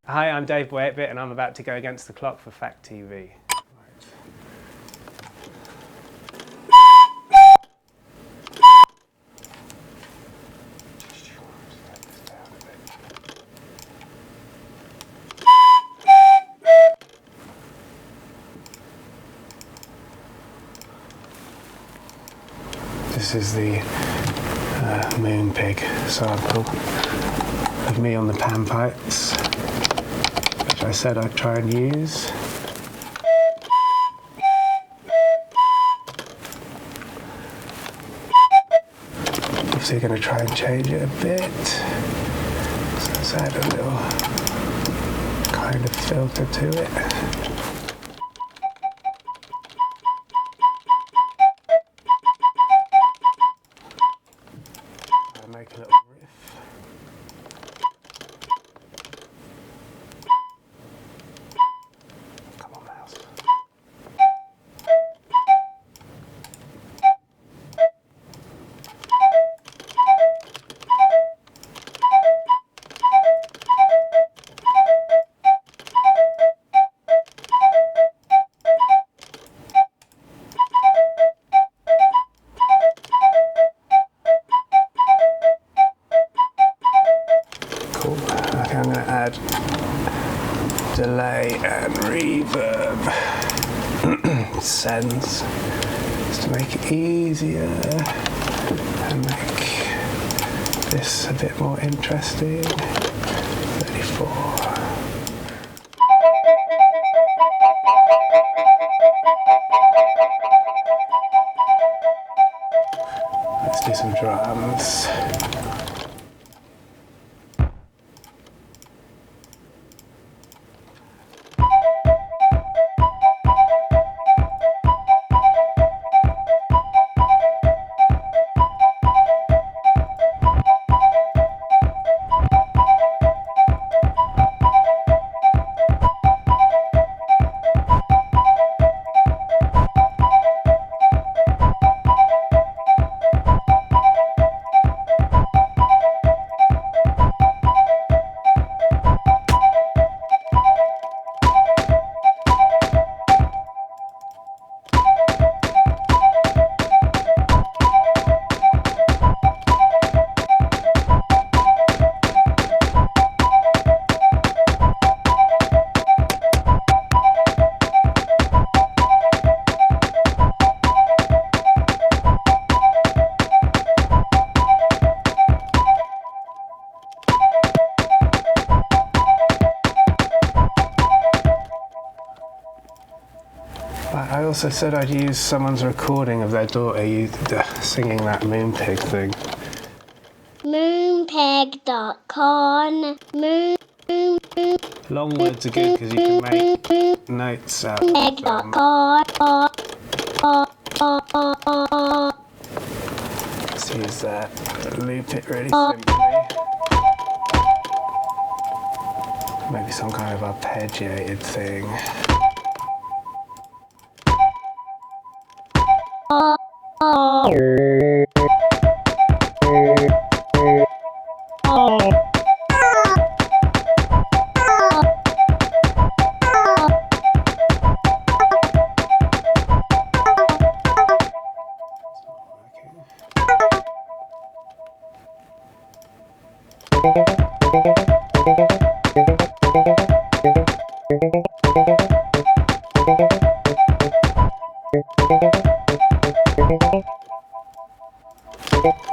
Hi, I'm Dave Boyetbit and I'm about to go against the clock for Fact TV. This is the Moonpig sample of me on the panpipes, which I said I'd try and use. Obviously going to try and change it a bit, so let's add a little kind of filter to it. Make a little riff. Come on, mouse. Cool. Okay, I'm going to add delay and reverb. Sends, just to make it easier and make this a bit more interesting. 34. Let's do some drums. I also said I'd use someone's recording of their daughter singing that Moonpig thing. Moonpig.com. Long words are good because you can make notes out of them. Let's use that, loop it really simply. Maybe some kind of arpeggiated thing.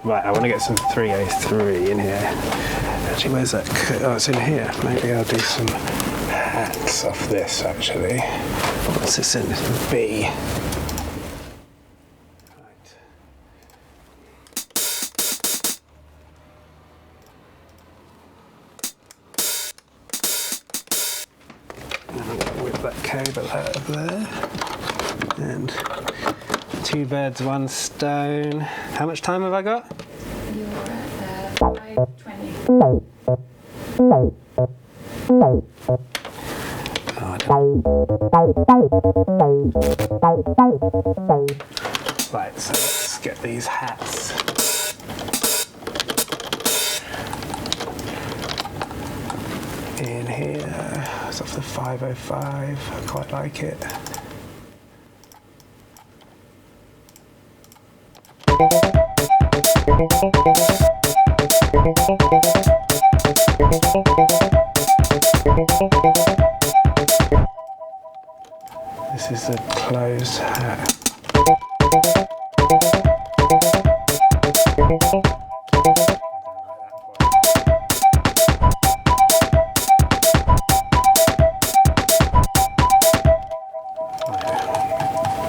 Right, I want to get some 303 in here. Actually, where's that? Oh, it's in here. Maybe I'll do some hats off this, actually. What's this in? B. Right. And I'm going to whip that cable out of there. And 2 birds, 1 stone. How much time have I got? You're at 5:20. Right, so let's get these hats. in here. It's off the 505. I quite like it. This is the closed hat.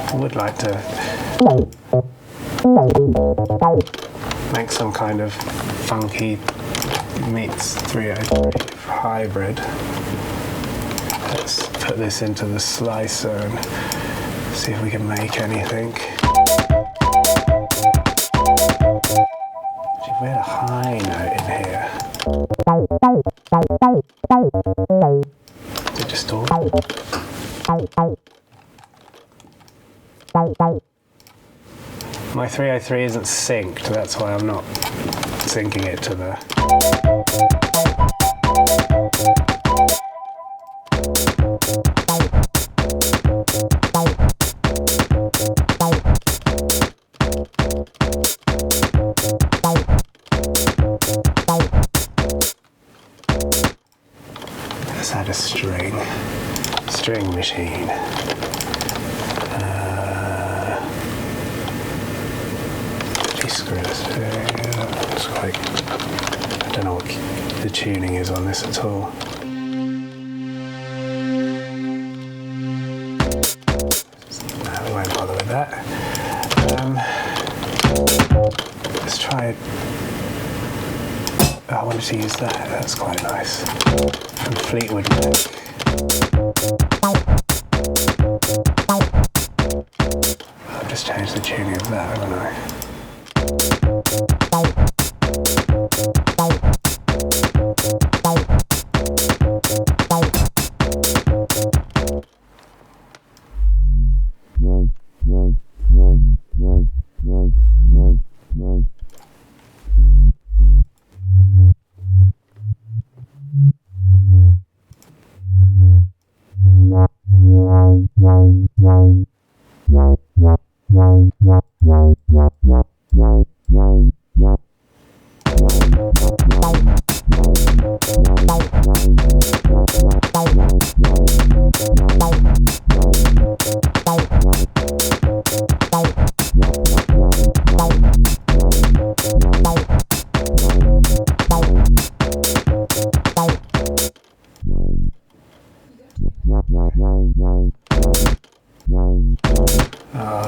I would like to make some kind of funky meets 303 hybrid. Let's put this into the slicer and see if we can make anything. Actually, we had a high note in here. Is it distorted? My 303 isn't synced, that's why I'm not syncing it to the... Let's add a string machine. It's like, I don't know what the tuning is on this at all. No, we won't bother with that. Let's try it. Oh, I wanted to use that. That's quite nice. From Fleetwood Mac. I've just changed the tuning of that, haven't I?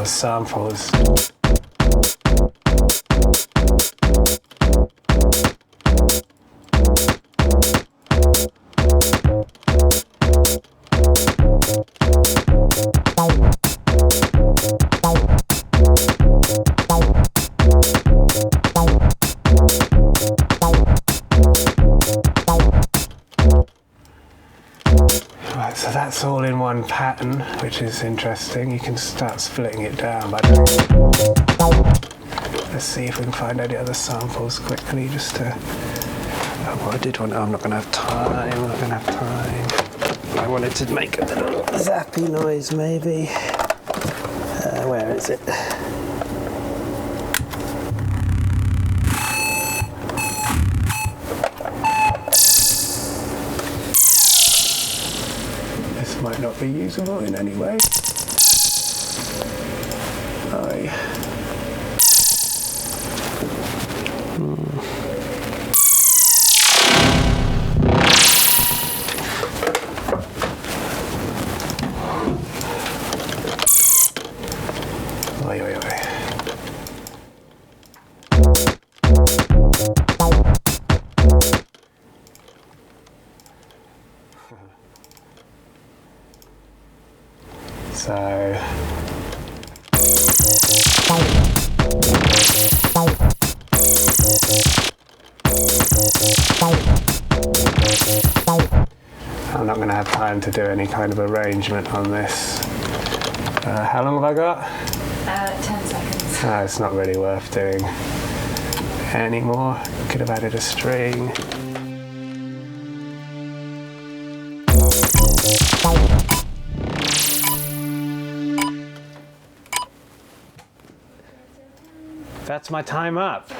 Samples. Right, so that's all in one pattern, which is interesting. You can start splitting it down, but let's see if we can find any other samples quickly, just to... Oh, well, I did want... Oh, I'm not going to have time. I'm not going to have time. I wanted to make a little zappy noise, maybe. Where is it? This might not be usable in any way. So I'm not going to have time to do any kind of arrangement on this. How long have I got? 10 seconds. Oh, it's not really worth doing anymore. Could have added a string. That's my time up.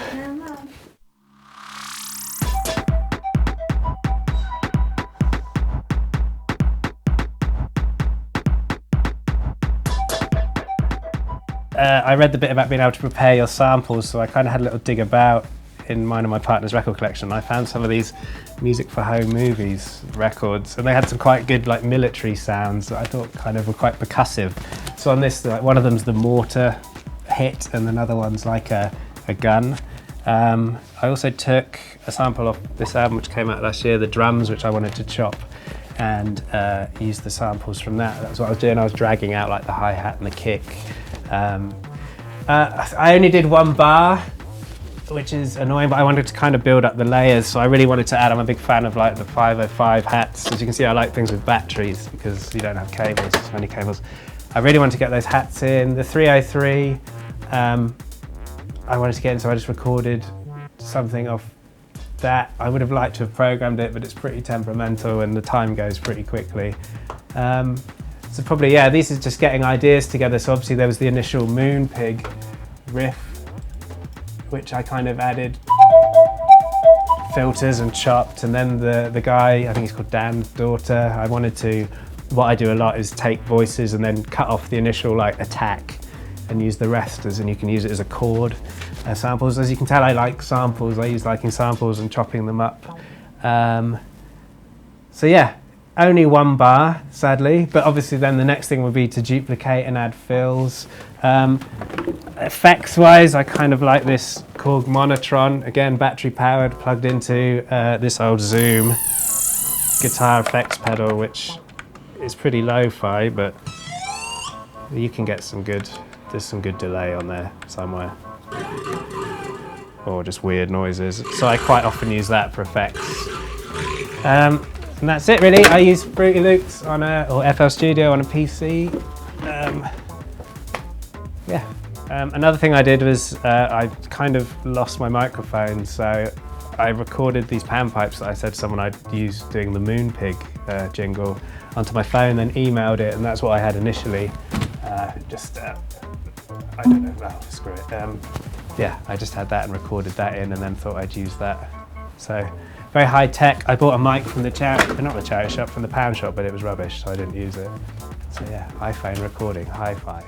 I read the bit about being able to prepare your samples, so I kind of had a little dig about in mine and my partner's record collection. I found some of these music for home movies records, and they had some quite good like military sounds that I thought kind of were quite percussive. So on this, like, one of them's the mortar hit, and another one's like a gun. I also took a sample off this album which came out last year, the drums, which I wanted to chop, and use the samples from that. That's what I was doing. I was dragging out like the hi-hat and the kick. I only did one bar, which is annoying, but I wanted to kind of build up the layers, so I really wanted to add. I'm a big fan of like the 505 hats. As you can see, I like things with batteries because you don't have cables, so many cables. I really wanted to get those hats in. The 303, I wanted to get in, so I just recorded something off that. I would have liked to have programmed it, but it's pretty temperamental and the time goes pretty quickly. So probably, yeah, these are just getting ideas together. So obviously there was the initial Moonpig riff, which I kind of added filters and chopped, and then the guy, I think he's called Dan's Daughter, I wanted to, what I do a lot is take voices and then cut off the initial like attack and use the rest as, and you can use it as a chord samples. As you can tell, I like samples. I use liking samples and chopping them up. So yeah, only one bar, sadly, but obviously then the next thing would be to duplicate and add fills. Effects-wise, I kind of like this Korg Monotron, again battery-powered, plugged into this old Zoom guitar effects pedal, which is pretty lo-fi, but you can get some good, there's some good delay on there somewhere. Or just weird noises. So I quite often use that for effects. And that's it really. I use Fruity Loops on or FL Studio on a PC. Yeah. Another thing I did was I kind of lost my microphone, so I recorded these panpipes that I said someone I'd use doing the Moonpig jingle onto my phone, then emailed it, and that's what I had initially. I don't know, well, screw it. Yeah, I just had that and recorded that in, and then thought I'd use that. So, very high tech. I bought a mic from the charity, not the charity shop, from the pound shop, but it was rubbish, so I didn't use it. So yeah, iPhone recording, hi-fi.